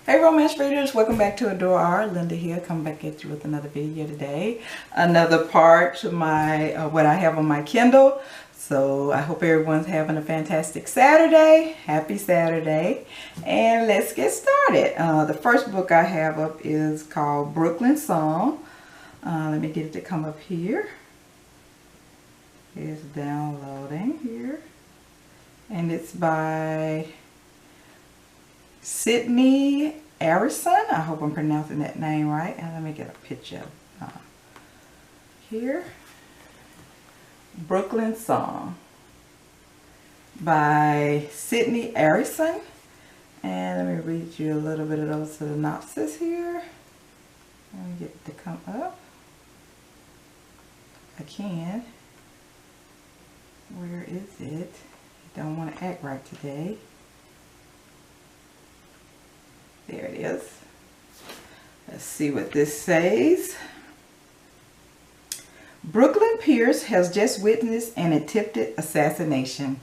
Hey romance readers, welcome back to AdoreR. Linda here, coming back at you with another video today. Another part to my what I have on my Kindle. So I hope everyone's having a fantastic Saturday. Happy Saturday. And let's get started. The first book I have up is called Brooklyn Song. Let me get it to come up here. It's downloading here. And it's by Sydney Arrison. I hope I'm pronouncing that name right. And let me get a picture here. Brooklyn Song by Sydney Arrison. And let me read you a little bit of the synopsis here. Let me get it to come up. I can. Where is it? I don't want to act right today. There it is. Let's see what this says. Brooklyn Pierce has just witnessed an attempted assassination,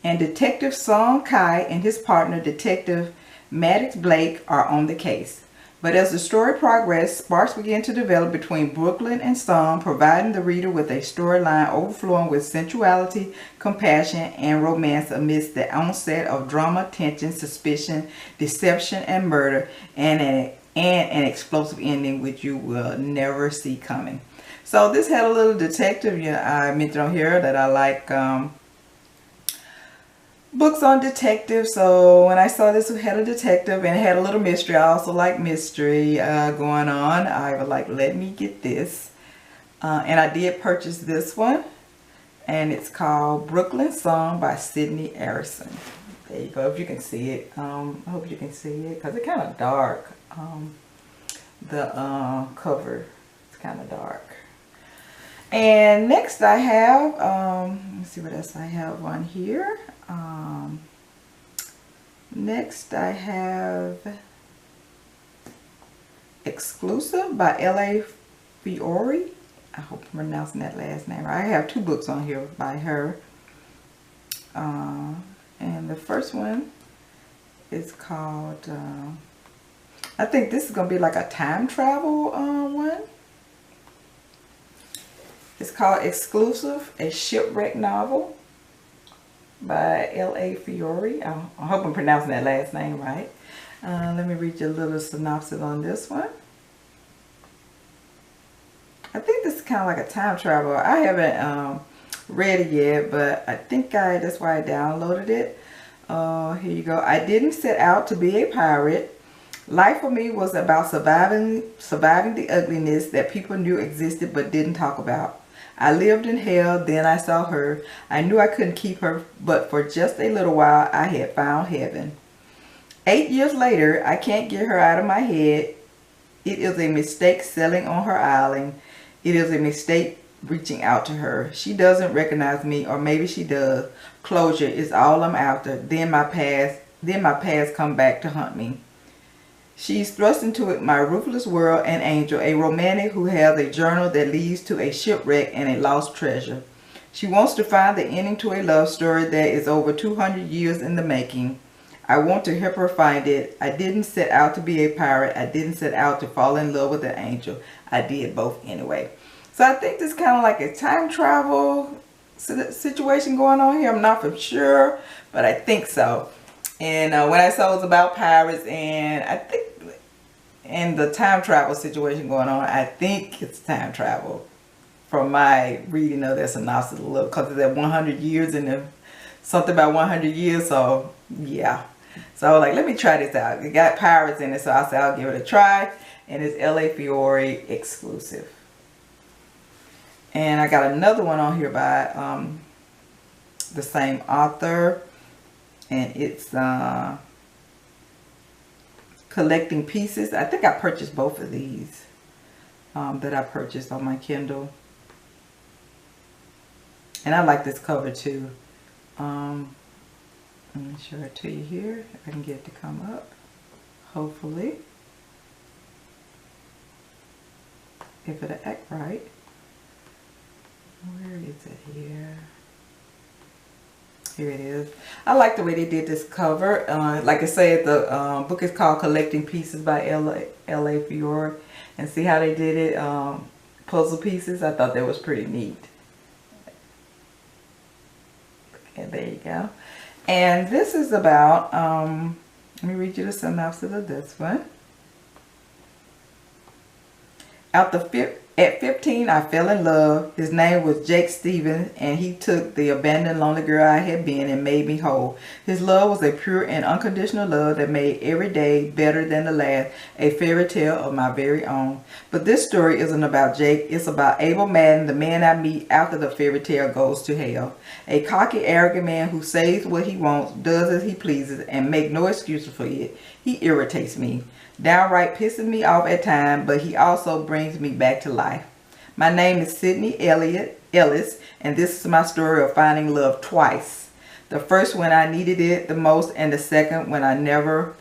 and Detective Song Kai and his partner, Detective Maddox Blake, are on the case. But as the story progresses, sparks begin to develop between Brooklyn and Song, providing the reader with a storyline overflowing with sensuality, compassion, and romance amidst the onset of drama, tension, suspicion, deception, and murder, and an explosive ending which you will never see coming. So this had a little detective. I mentioned on here that I like books on detectives, so when I saw this had a detective and it had a little mystery, I also like mystery going on. I was like, let me get this. And I did purchase this one, and it's called Brooklyn Song by Sydney Arrison. There you go, if you can see it. I hope you can see it because it's kind of dark. The cover, it's kind of dark. And next I have, let's see what else I have on here. Next I have Elusive by Fiore. I hope I'm pronouncing that last name right. I have two books on here by her. And the first one is called, I think this is going to be like a time travel one. It's called Elusive, a shipwreck novel by Fiore. I hope I'm pronouncing that last name right. Let me read you a little synopsis on this one. I think this is kind of like a time travel. I haven't read it yet, but I think that's why I downloaded it. Here you go. I didn't set out to be a pirate. Life for me was about surviving the ugliness that people knew existed but didn't talk about. I lived in hell, then I saw her. I knew I couldn't keep her, but for just a little while I had found heaven. 8 years later, I can't get her out of my head. It is a mistake selling on her island. It is a mistake reaching out to her. She doesn't recognize me, or maybe she does. Closure is all I'm after. Then my past come back to haunt me. She's thrust into it, my ruthless world, an angel, a romantic who has a journal that leads to a shipwreck and a lost treasure. She wants to find the ending to a love story that is over 200 years in the making. I want to help her find it. I didn't set out to be a pirate. I didn't set out to fall in love with an angel. I did both anyway. So I think this is kind of like a time travel situation going on here. I'm not for sure, but I think so. And when I saw it was about pirates, and I think, and the time travel situation going on, I think it's time travel from my reading of that synopsis a little, because it's at 100 years and something about 100 years. So yeah, so I was like, let me try this out. It got pirates in it, so I said I'll give it a try. And it's Fiore exclusive. And I got another one on here by the same author. And it's Collecting Pieces. I think I purchased both of these that I purchased on my Kindle. And I like this cover too. Let me show it to you here. If I can get it to come up. Hopefully. If it'll act right. Where is it here? Here it is. I like the way they did this cover. Like I said, the book is called Collecting Pieces by L.A. Fiore. And see how they did it, puzzle pieces. I thought that was pretty neat. And there you go. And this is about, let me read you the synopsis of this one. At 15, I fell in love. His name was Jake Stevens, and he took the abandoned lonely girl I had been and made me whole. His love was a pure and unconditional love that made every day better than the last, a fairy tale of my very own. But this story isn't about Jake. It's about Abel Madden, the man I meet after the fairy tale goes to hell. A cocky, arrogant man who says what he wants, does as he pleases, and make no excuses for it. He irritates me, downright pissing me off at times, but he also brings me back to life. My name is Sydney Ellis, and this is my story of finding love twice. The first when I needed it the most, and the second when I never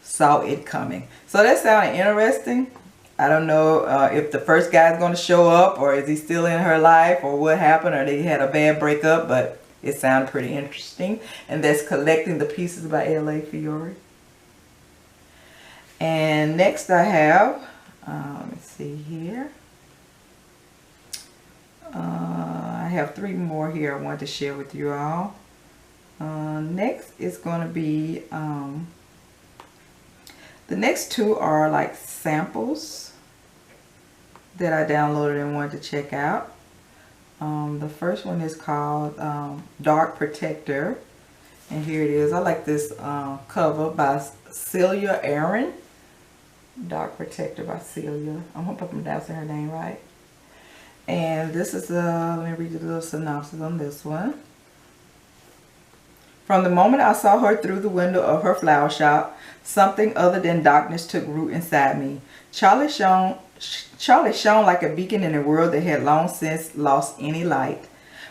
saw it coming. So that sounded interesting. I don't know if the first guy is going to show up, or is he still in her life, or what happened, or they had a bad breakup, but it sounded pretty interesting. And that's Collecting the Pieces by L.A. Fiore. And next I have, let me see here. I have 3 more here I wanted to share with you all. Next is going to be, the next 2 are like samples that I downloaded and wanted to check out. The first one is called Dark Protector. And here it is. I like this cover by Celia Aaron. Dark Protector by Celia. I hope I'm pronouncing her name right. And this is let me read you a little synopsis on this one. From the moment I saw her through the window of her flower shop, something other than darkness took root inside me. Charlie shone like a beacon in a world that had long since lost any light.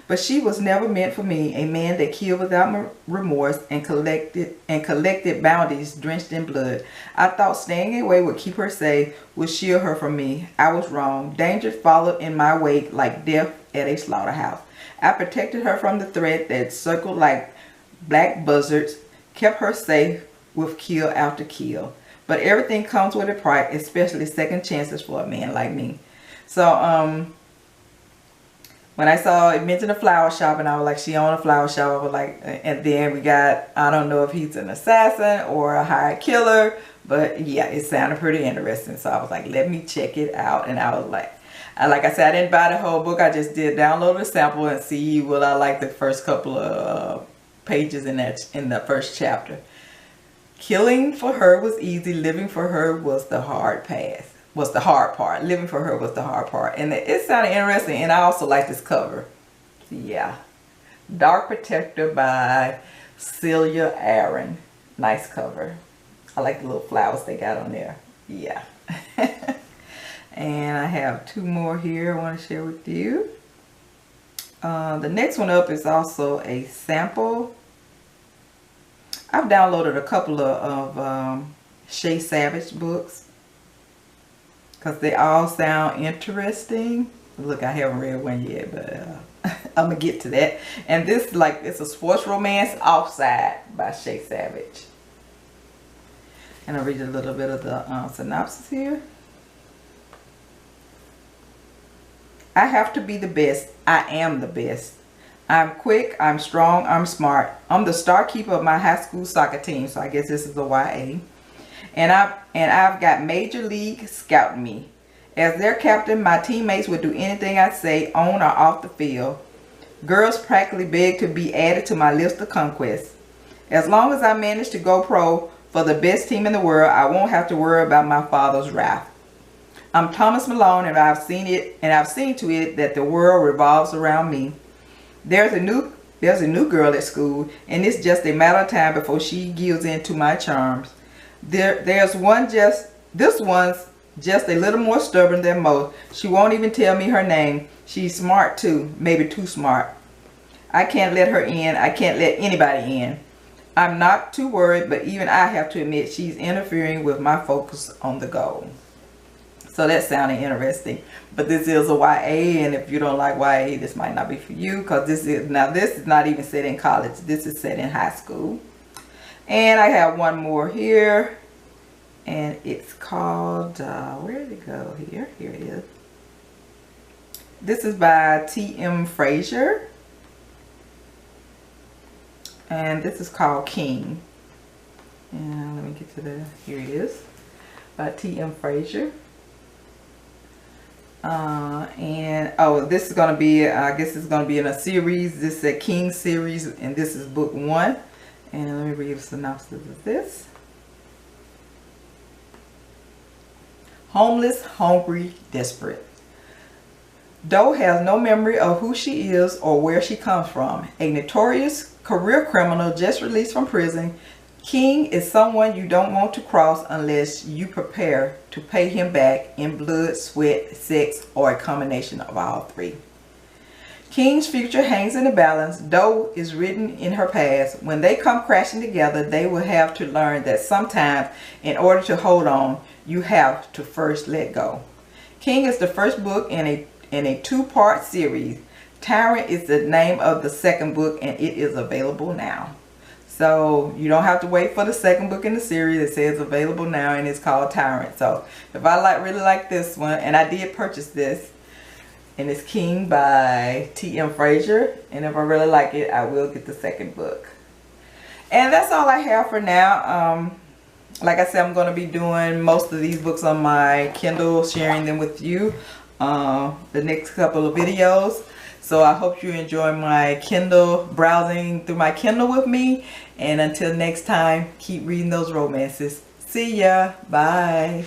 But she was never meant for me, a man that killed without remorse and collected bounties drenched in blood. I thought staying away would keep her safe, would shield her from me. I was wrong. Danger followed in my wake like death at a slaughterhouse. I protected her from the threat that circled like black buzzards, kept her safe with kill after kill. But everything comes with a price, especially second chances for a man like me. So, when I saw it mentioned a flower shop, and I was like, she owned a flower shop, I was like, and then we got, I don't know if he's an assassin or a hired killer, but yeah, it sounded pretty interesting. So I was like, let me check it out. And I was like I said, I didn't buy the whole book. I just did download a sample and see will I like the first couple of pages in the first chapter. Killing for her was easy. Living for her was the hard path. Was the hard part. Living for her was the hard part. And it sounded interesting. And I also like this cover. Yeah. Dark Protector by Celia Aaron. Nice cover. I like the little flowers they got on there. Yeah. And I have 2 more here I want to share with you. The next one up is also a sample. I've downloaded a couple of Shay Savage books, because they all sound interesting. Look, I haven't read one yet, but I'm going to get to that. And this, like, it's a sports romance, Offside by Shay Savage. And I'll read a little bit of the synopsis here. I have to be the best. I am the best. I'm quick, I'm strong, I'm smart. I'm the star keeper of my high school soccer team, so I guess this is the YA. And I've got Major League scouting me. As their captain, my teammates would do anything I say on or off the field. Girls practically beg to be added to my list of conquests. As long as I manage to go pro for the best team in the world, I won't have to worry about my father's wrath. I'm Thomas Malone, and I've seen to it that the world revolves around me. There's a new girl at school, and it's just a matter of time before she gives in to my charms. This one's just a little more stubborn than most. She won't even tell me her name. She's smart too, maybe too smart. I can't let her in. I can't let anybody in. I'm not too worried, but even I have to admit she's interfering with my focus on the goal. So that sounded interesting. But this is a YA, and if you don't like YA, this might not be for you, because this is not even set in college. This is set in high school. And I have one more here, and it's called, where did it go? Here it is. This is by T.M. Frazier, and this is called King. And let me get to the, here it is, by T.M. Frazier. And oh, this is going to be, I guess it's going to be in a series. This is a King series, and this is book 1. And let me read the synopsis of this. Homeless, hungry, desperate. Doe has no memory of who she is or where she comes from. A notorious career criminal just released from prison, King is someone you don't want to cross unless you prepare to pay him back in blood, sweat, sex, or a combination of all three. King's future hangs in the balance. Doe is written in her past. When they come crashing together, they will have to learn that sometimes, in order to hold on, you have to first let go. King is the first book in a two-part series. Tyrant is the name of the second book, and it is available now. So you don't have to wait for the second book in the series. It says available now, and it's called Tyrant. So if I really like this one, and I did purchase this, and it's King by T.M. Frazier, and if I really like it, I will get the second book. And that's all I have for now. Like I said, I'm going to be doing most of these books on my Kindle, sharing them with you the next couple of videos. So I hope you enjoy my Kindle, browsing through my Kindle with me. And until next time, keep reading those romances. See ya. Bye.